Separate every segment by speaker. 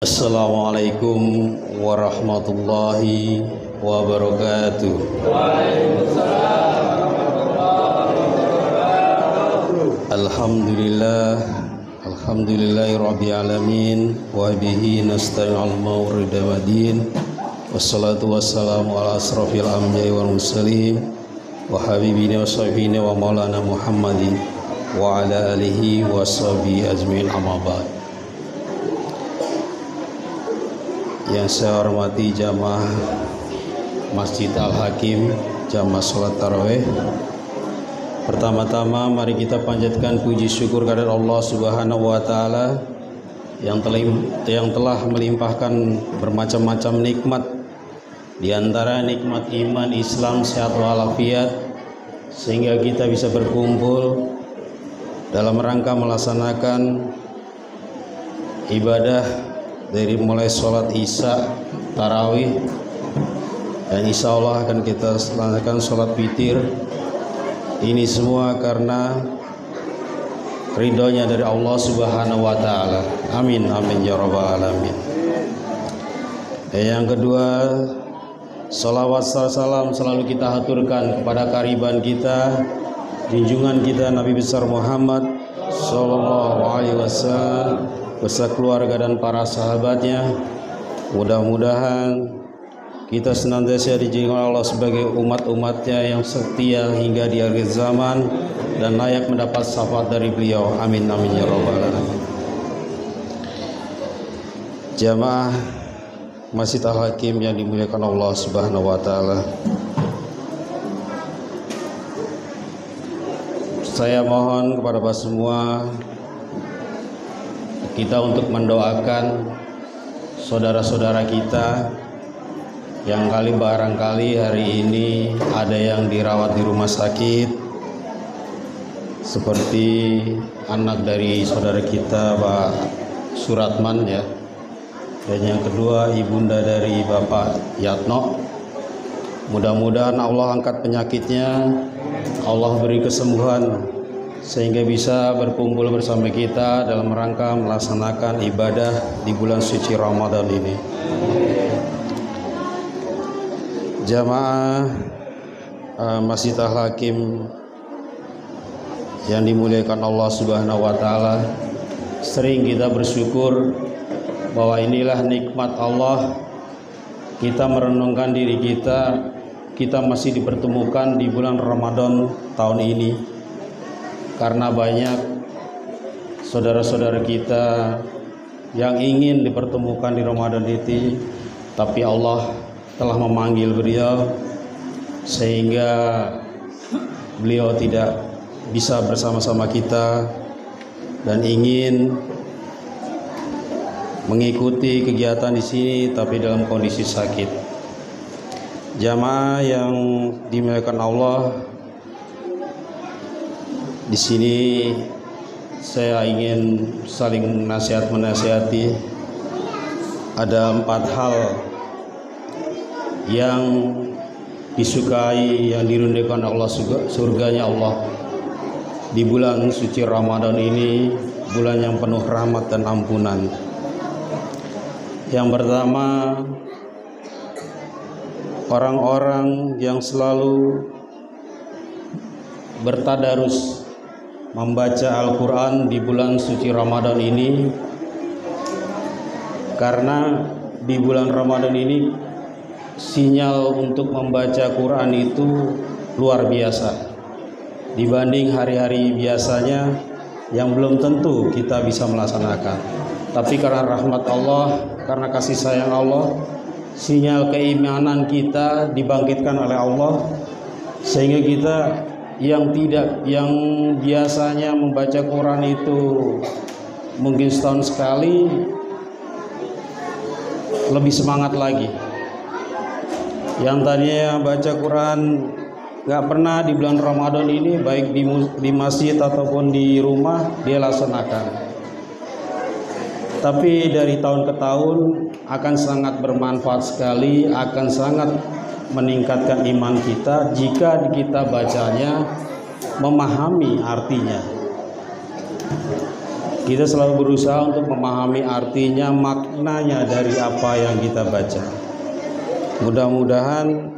Speaker 1: Assalamualaikum warahmatullahi wabarakatuh. Alhamdulillah, alhamdulillahirabbil alamin wa bihi nasta'in al-umuri waddin. Wassalatu wassalamu ala asrofil anbiya'i wal mursalin wa habibina wa sahibina wa maulana Muhammadin wa ala alihi wa sahbihi ajma'in, amma ba'd. Yang saya hormati jamaah Masjid Al-Hakim, jamaah sholat tarawih. Pertama-tama mari kita panjatkan puji syukur kepada Allah Subhanahu wa taala yang telah melimpahkan bermacam-macam nikmat, di antara nikmat iman, Islam, sehat walafiat, sehingga kita bisa berkumpul dalam rangka melaksanakan ibadah dari mulai sholat isya, tarawih, dan insya Allah akan kita laksanakan sholat witir. Ini semua karena ridhonya dari Allah Subhanahu wa taala. Amin amin ya rabbal alamin. Yang kedua, salawat salam selalu kita haturkan kepada kariban kita, junjungan kita Nabi besar Muhammad sallallahu alaihi wasallam beserta keluarga dan para sahabatnya. Mudah-mudahan kita senantiasa dijadikan Allah sebagai umat-umatnya yang setia hingga di akhir zaman dan layak mendapat syafaat dari beliau. Amin amin ya rabbal alamin. Jamaah Masjid Al-Hakim yang dimuliakan Allah Subhanahu wa taala, saya mohon kepada Bapak semua kita untuk mendoakan saudara-saudara kita yang barangkali hari ini ada yang dirawat di rumah sakit, seperti anak dari saudara kita Pak Suratman ya, dan yang kedua ibunda dari Bapak Yatno. Mudah-mudahan Allah angkat penyakitnya, Allah beri kesembuhan sehingga bisa berkumpul bersama kita dalam rangka melaksanakan ibadah di bulan suci Ramadan ini. Jamaah Masjid Al-Hakim yang dimuliakan Allah Subhanahu wa taala, sering kita bersyukur bahwa inilah nikmat Allah. Kita merenungkan diri kita masih dipertemukan di bulan Ramadan tahun ini, karena banyak saudara-saudara kita yang ingin dipertemukan di Ramadan ini, tapi Allah telah memanggil beliau sehingga beliau tidak bisa bersama-sama kita dan ingin mengikuti kegiatan di sini tapi dalam kondisi sakit. Jamaah yang dimuliakan Allah, di sini saya ingin saling menasihati. Ada 4 hal yang disukai, yang dirindukan Allah, surganya Allah di bulan suci Ramadan ini, bulan yang penuh rahmat dan ampunan. Yang pertama, orang-orang yang selalu bertadarus membaca Al-Quran di bulan suci Ramadan ini, karena di bulan Ramadan ini sinyal untuk membaca Quran itu luar biasa dibanding hari-hari biasanya yang belum tentu kita bisa melaksanakan. Tapi karena rahmat Allah, karena kasih sayang Allah, sinyal keimanan kita dibangkitkan oleh Allah, sehingga kita yang biasanya membaca Quran itu mungkin setahun sekali, lebih semangat lagi. Yang tadinya baca Quran gak pernah di bulan Ramadan ini, baik di masjid ataupun di rumah, dia laksanakan. Tapi dari tahun ke tahun akan sangat bermanfaat sekali, akan sangat meningkatkan iman kita jika kita bacanya memahami artinya. kita selalu berusaha untuk memahami artinya, maknanya dari apa yang kita baca. Mudah-mudahan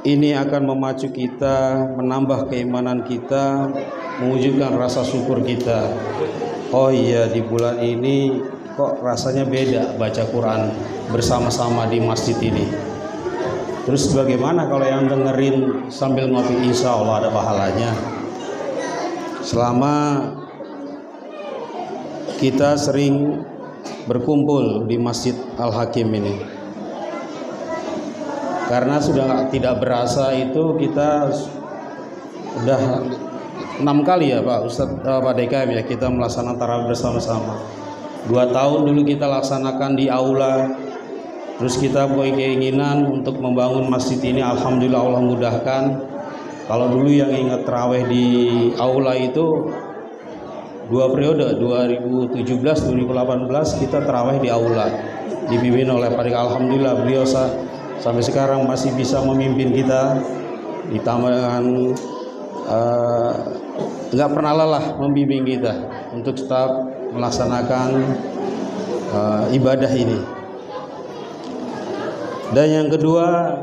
Speaker 1: ini akan memacu kita, menambah keimanan kita, mewujudkan rasa syukur kita. Oh iya, di bulan ini kok rasanya beda baca Quran bersama-sama di masjid ini. Terus bagaimana kalau yang dengerin sambil ngopi? Insya Allah ada pahalanya. Selama kita sering berkumpul di Masjid Al-Hakim ini, karena sudah tidak berasa itu kita sudah 6 kali ya Pak Ustadz, Pak DKM ya, kita melaksanakan tarawih bersama-sama. 2 tahun dulu kita laksanakan di aula, terus kita punya keinginan untuk membangun masjid ini. Alhamdulillah Allah mudahkan. Kalau dulu yang ingat tarawih di aula itu 2 periode, 2017-2018 kita tarawih di aula dipimpin oleh Pak DKM. Alhamdulillah beliau sampai sekarang masih bisa memimpin kita, ditambah dengan nggak pernah lelah membimbing kita untuk tetap melaksanakan ibadah ini. Dan yang kedua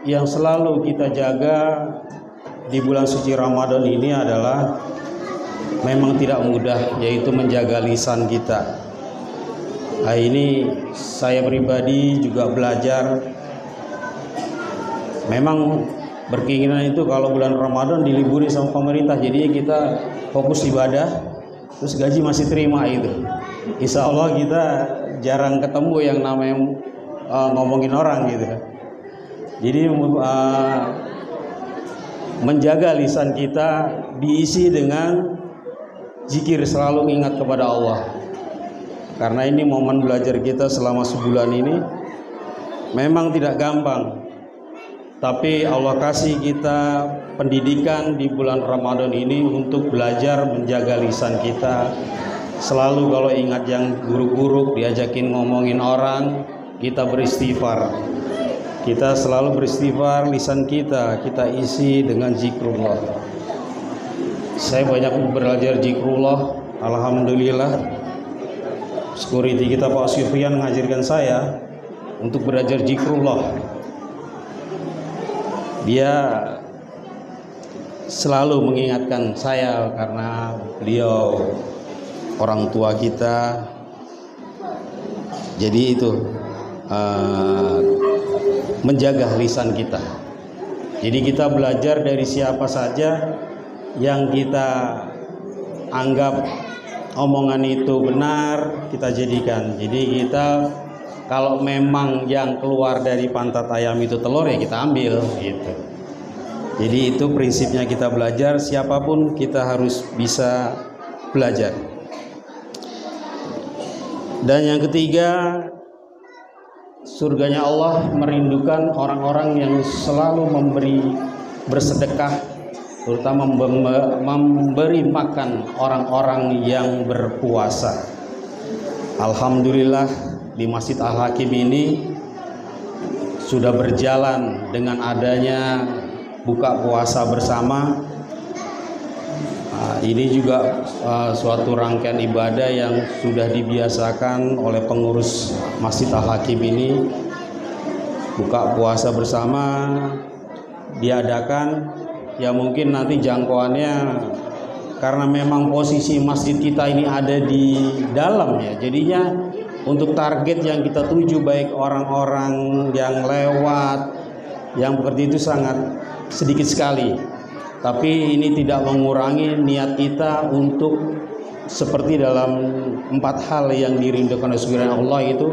Speaker 1: yang selalu kita jaga di bulan suci Ramadan ini adalah memang tidak mudah, yaitu menjaga lisan kita. Nah, ini saya pribadi juga belajar. Memang berkeinginan itu kalau bulan Ramadan diliburi sama pemerintah, jadi kita fokus ibadah, terus gaji masih terima itu. Insya Allah kita jarang ketemu yang namanya ngomongin orang gitu. Jadi menjaga lisan kita diisi dengan zikir, selalu ingat kepada Allah. Karena ini momen belajar kita selama sebulan ini memang tidak gampang. Tapi Allah kasih kita pendidikan di bulan Ramadan ini untuk belajar menjaga lisan kita. Selalu kalau ingat yang buruk-buruk, diajakin ngomongin orang, kita beristighfar. Kita selalu beristighfar, lisan kita isi dengan zikrullah. Saya banyak belajar zikrullah, alhamdulillah. Security kita Pak Sufyan mengajarkan saya untuk belajar zikrullah. Dia selalu mengingatkan saya karena beliau orang tua kita. Jadi itu menjaga lisan kita. Jadi kita belajar dari siapa saja yang kita anggap omongan itu benar, kita jadikan. Jadi kita kalau memang yang keluar dari pantat ayam itu telur, ya kita ambil gitu. Jadi itu prinsipnya kita belajar, siapapun kita harus bisa belajar. Dan yang ketiga, surganya Allah merindukan orang-orang yang selalu bersedekah, terutama memberi makan orang-orang yang berpuasa. Alhamdulillah di Masjid Al-Hakim ini sudah berjalan dengan adanya buka puasa bersama. Ini juga suatu rangkaian ibadah yang sudah dibiasakan oleh pengurus Masjid Al-Hakim ini. Buka puasa bersama diadakan, ya mungkin nanti jangkauannya karena memang posisi masjid kita ini ada di dalam ya, jadinya untuk target yang kita tuju baik orang-orang yang lewat yang seperti itu sangat sedikit sekali. Tapi ini tidak mengurangi niat kita untuk seperti dalam 4 hal yang dirindukan oleh surga Allah, itu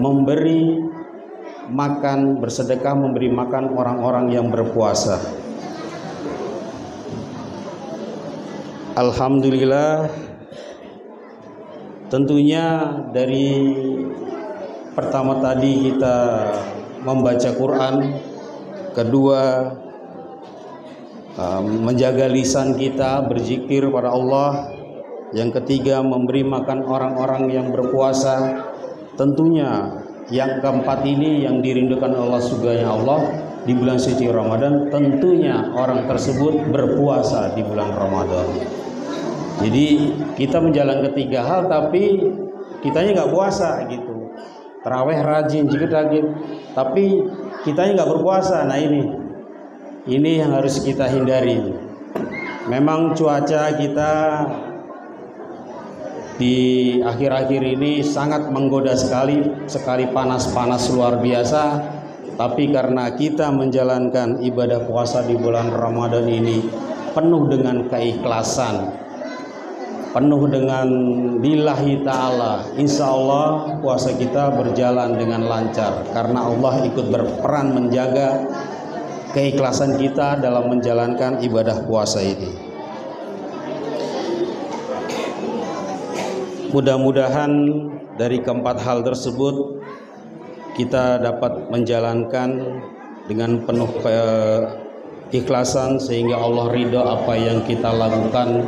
Speaker 1: memberi makan, bersedekah, memberi makan orang-orang yang berpuasa. Alhamdulillah, tentunya dari pertama tadi kita membaca Quran, kedua menjaga lisan kita berzikir pada Allah, yang ketiga memberi makan orang-orang yang berpuasa. Tentunya yang keempat ini yang dirindukan Allah surganya Allah di bulan suci Ramadan, tentunya orang tersebut berpuasa di bulan Ramadan. Jadi kita menjalankan 3 hal tapi kitanya nggak puasa gitu. Taraweh rajin, zikir rajin, tapi kitanya nggak berpuasa. Nah ini yang harus kita hindari. Memang cuaca kita di akhir-akhir ini sangat menggoda sekali panas luar biasa. Tapi karena kita menjalankan ibadah puasa di bulan Ramadan ini penuh dengan keikhlasan, penuh dengan lillahi ta'ala, insya Allah puasa kita berjalan dengan lancar karena Allah ikut berperan menjaga keikhlasan kita dalam menjalankan ibadah puasa ini. Mudah-mudahan dari keempat hal tersebut kita dapat menjalankan dengan penuh keikhlasan sehingga Allah ridho apa yang kita lakukan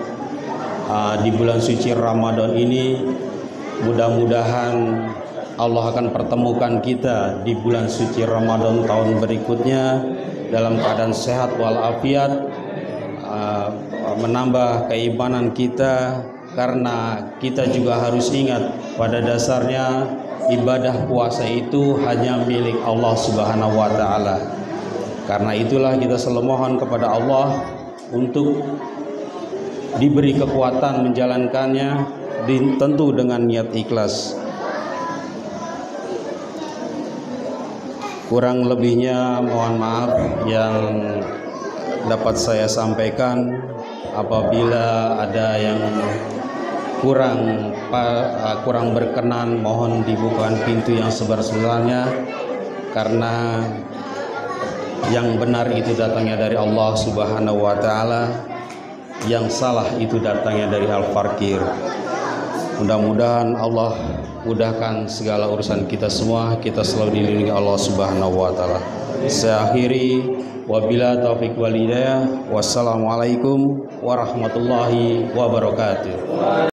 Speaker 1: di bulan suci Ramadan ini. Mudah-mudahan Allah akan pertemukan kita di bulan suci Ramadan tahun berikutnya dalam keadaan sehat walafiat, menambah keimanan kita, karena kita juga harus ingat pada dasarnya ibadah puasa itu hanya milik Allah Subhanahu wa taala. Karena itulah kita selalu mohon kepada Allah untuk diberi kekuatan menjalankannya, tentu dengan niat ikhlas. Kurang lebihnya mohon maaf yang dapat saya sampaikan. Apabila ada yang kurang berkenan, mohon dibukakan pintu yang sebenarnya, karena yang benar itu datangnya dari Allah Subhanahu wa taala, yang salah itu datangnya dari Al-Fakir. Mudah-mudahan Allah mudahkan segala urusan kita semua, kita selalu dilindungi Allah Subhanahu wa taala. Saya akhiri, wabila taufik wal hidayah. Wassalamualaikum warahmatullahi wabarakatuh.